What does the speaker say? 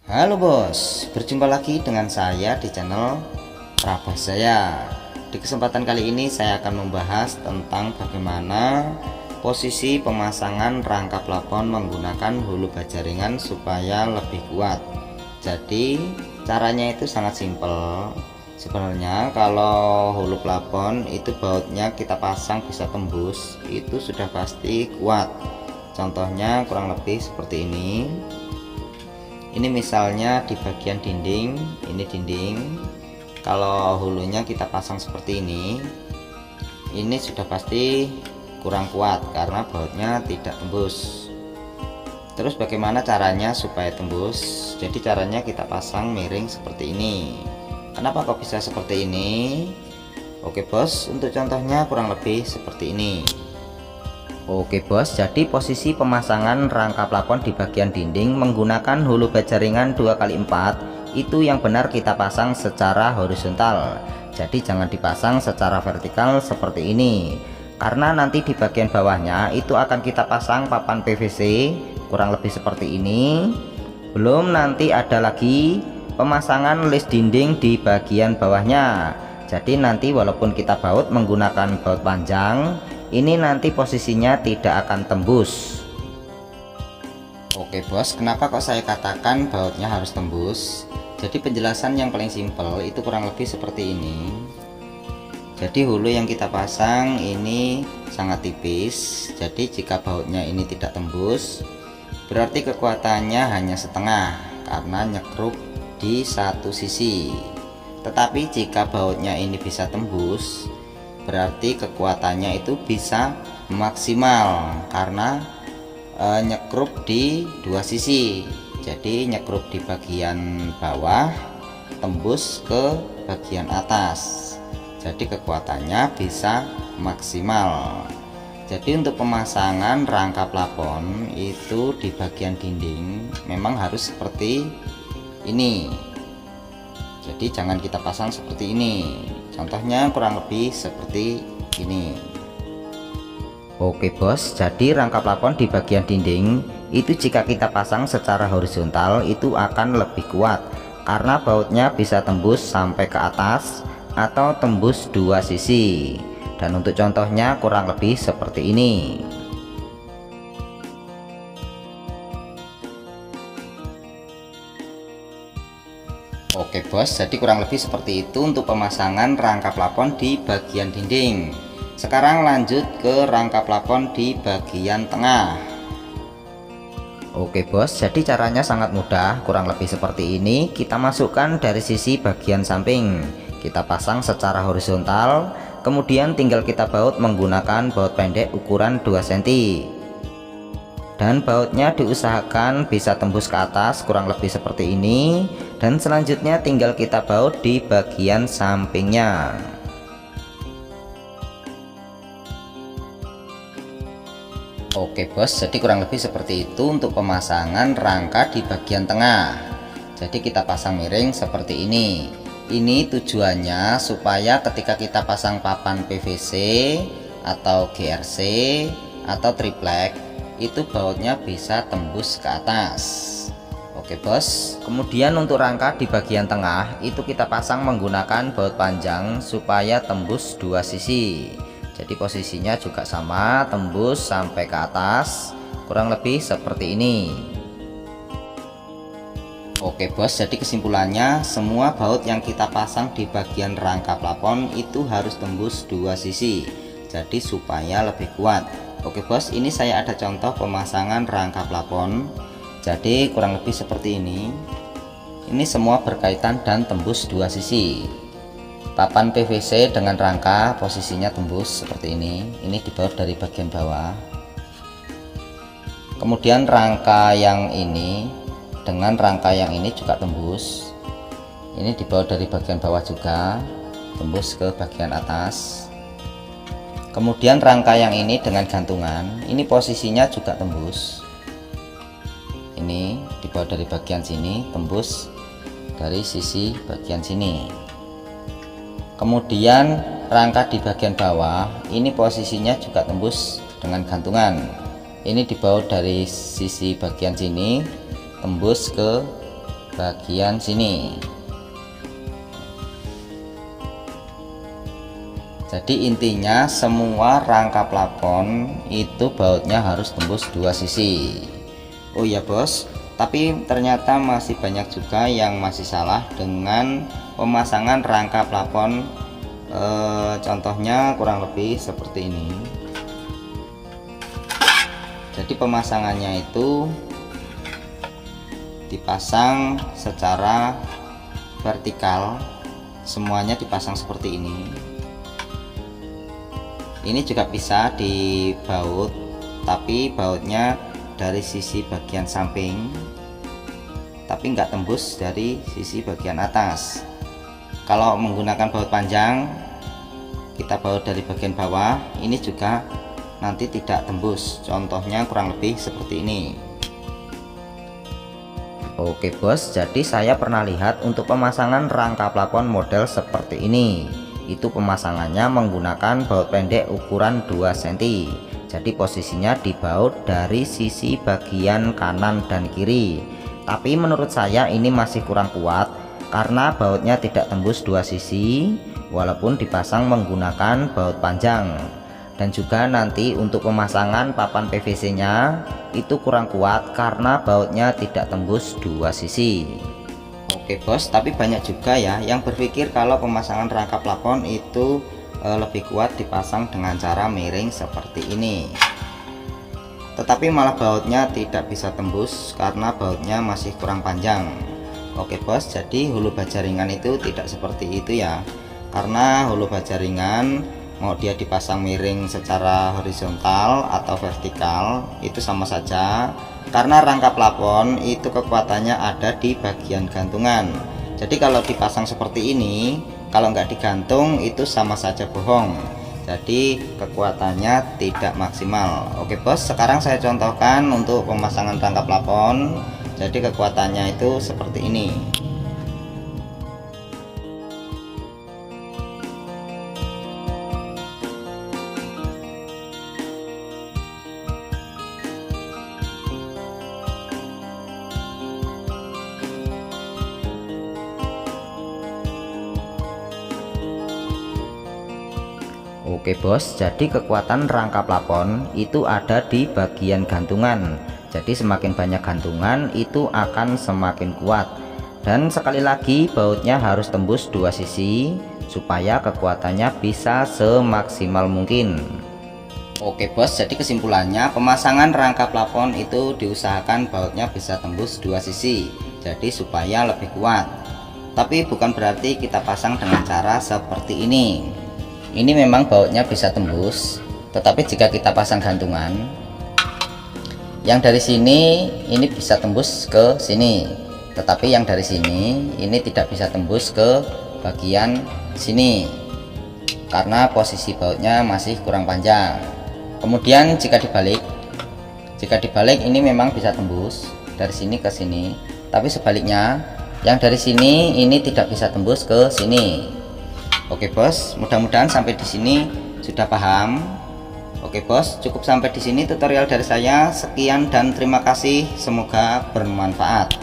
Halo bos, berjumpa lagi dengan saya di channel Prabas Jaya. Di kesempatan kali ini saya akan membahas tentang bagaimana posisi pemasangan rangka plafon menggunakan hulu baja ringan supaya lebih kuat. Jadi caranya itu sangat simpel. Sebenarnya kalau hulu plafon itu bautnya kita pasang bisa tembus, itu sudah pasti kuat. Contohnya kurang lebih seperti ini. Ini misalnya di bagian dinding, ini dinding. Kalau hulunya kita pasang seperti ini sudah pasti kurang kuat karena bautnya tidak tembus. Terus bagaimana caranya supaya tembus? Jadi caranya kita pasang miring seperti ini. Kenapa kok bisa seperti ini? Oke bos, untuk contohnya kurang lebih seperti ini. Oke bos, jadi posisi pemasangan rangka plafon di bagian dinding menggunakan hulu baja ringan 2x4 itu yang benar kita pasang secara horizontal. Jadi jangan dipasang secara vertikal seperti ini, karena nanti di bagian bawahnya itu akan kita pasang papan PVC kurang lebih seperti ini. Belum nanti ada lagi pemasangan list dinding di bagian bawahnya. Jadi nanti walaupun kita baut menggunakan baut panjang, ini nanti posisinya tidak akan tembus. Oke bos, kenapa kok saya katakan bautnya harus tembus? Jadi penjelasan yang paling simpel itu kurang lebih seperti ini. Jadi hulu yang kita pasang ini sangat tipis. Jadi jika bautnya ini tidak tembus, berarti kekuatannya hanya setengah karena nyekruk di satu sisi. Tetapi jika bautnya ini bisa tembus, berarti kekuatannya itu bisa maksimal karena nyekrup di dua sisi. Jadi nyekrup di bagian bawah, tembus ke bagian atas. Jadi kekuatannya bisa maksimal. Jadi untuk pemasangan rangka plafon itu di bagian dinding memang harus seperti ini. Jadi jangan kita pasang seperti ini. Contohnya kurang lebih seperti ini. Oke bos, jadi rangka plafon di bagian dinding itu jika kita pasang secara horizontal itu akan lebih kuat karena bautnya bisa tembus sampai ke atas atau tembus dua sisi. Dan untuk contohnya kurang lebih seperti ini. Oke bos, jadi kurang lebih seperti itu untuk pemasangan rangka plafon di bagian dinding. Sekarang lanjut ke rangka plafon di bagian tengah. Oke bos, jadi caranya sangat mudah, kurang lebih seperti ini. Kita masukkan dari sisi bagian samping, kita pasang secara horizontal, kemudian tinggal kita baut menggunakan baut pendek ukuran 2 cm. Dan bautnya diusahakan bisa tembus ke atas kurang lebih seperti ini. Dan selanjutnya tinggal kita baut di bagian sampingnya. Oke bos, jadi kurang lebih seperti itu untuk pemasangan rangka di bagian tengah. Jadi kita pasang miring seperti ini. Ini tujuannya supaya ketika kita pasang papan PVC atau GRC atau triplek, itu bautnya bisa tembus ke atas. Oke bos, kemudian untuk rangka di bagian tengah itu kita pasang menggunakan baut panjang supaya tembus dua sisi. Jadi posisinya juga sama, tembus sampai ke atas kurang lebih seperti ini. Oke bos, jadi kesimpulannya semua baut yang kita pasang di bagian rangka plafon itu harus tembus dua sisi, jadi supaya lebih kuat. Oke bos, ini saya ada contoh pemasangan rangka plafon. Jadi kurang lebih seperti ini. Ini semua berkaitan dan tembus dua sisi. Papan PVC dengan rangka posisinya tembus seperti ini. Ini dibaut dari bagian bawah. Kemudian rangka yang ini dengan rangka yang ini juga tembus. Ini dibaut dari bagian bawah juga, tembus ke bagian atas. Kemudian rangka yang ini dengan gantungan, ini posisinya juga tembus. Ini dibawa dari bagian sini, tembus dari sisi bagian sini. Kemudian rangka di bagian bawah, ini posisinya juga tembus dengan gantungan. Ini dibawa dari sisi bagian sini, tembus ke bagian sini. Jadi intinya semua rangka plafon itu bautnya harus tembus dua sisi. Oh ya bos, tapi ternyata masih banyak juga yang masih salah dengan pemasangan rangka plafon. Contohnya kurang lebih seperti ini. Jadi pemasangannya itu dipasang secara vertikal, semuanya dipasang seperti ini. Ini juga bisa dibaut, tapi bautnya dari sisi bagian samping, tapi nggak tembus dari sisi bagian atas. Kalau menggunakan baut panjang, kita baut dari bagian bawah, ini juga nanti tidak tembus. Contohnya kurang lebih seperti ini. Oke bos, jadi saya pernah lihat untuk pemasangan rangka plafon model seperti ini. Itu pemasangannya menggunakan baut pendek ukuran 2 cm. Jadi posisinya dibaut dari sisi bagian kanan dan kiri. Tapi menurut saya ini masih kurang kuat karena bautnya tidak tembus dua sisi walaupun dipasang menggunakan baut panjang. Dan juga nanti untuk pemasangan papan PVC nya itu kurang kuat karena bautnya tidak tembus dua sisi. Oke bos, tapi banyak juga ya yang berpikir kalau pemasangan rangka plafon itu lebih kuat dipasang dengan cara miring seperti ini, tetapi malah bautnya tidak bisa tembus karena bautnya masih kurang panjang. Oke bos, jadi hulu baja ringan itu tidak seperti itu ya, karena hulu baja ringan mau dia dipasang miring secara horizontal atau vertikal itu sama saja, karena rangka plafon itu kekuatannya ada di bagian gantungan. Jadi kalau dipasang seperti ini, kalau nggak digantung itu sama saja bohong, jadi kekuatannya tidak maksimal. Oke bos, sekarang saya contohkan untuk pemasangan rangka plafon. Jadi kekuatannya itu seperti ini. Oke bos, jadi kekuatan rangka plafon itu ada di bagian gantungan. Jadi semakin banyak gantungan itu akan semakin kuat. Dan sekali lagi bautnya harus tembus dua sisi supaya kekuatannya bisa semaksimal mungkin. Oke bos, jadi kesimpulannya pemasangan rangka plafon itu diusahakan bautnya bisa tembus dua sisi, jadi supaya lebih kuat. Tapi bukan berarti kita pasang dengan cara seperti ini. Ini memang bautnya bisa tembus, tetapi jika kita pasang gantungan yang dari sini ini bisa tembus ke sini, tetapi yang dari sini ini tidak bisa tembus ke bagian sini karena posisi bautnya masih kurang panjang. Kemudian jika dibalik ini memang bisa tembus dari sini ke sini, tapi sebaliknya yang dari sini ini tidak bisa tembus ke sini. Oke bos, mudah-mudahan sampai di sini sudah paham. Oke bos, cukup sampai di sini tutorial dari saya. Sekian dan terima kasih, semoga bermanfaat.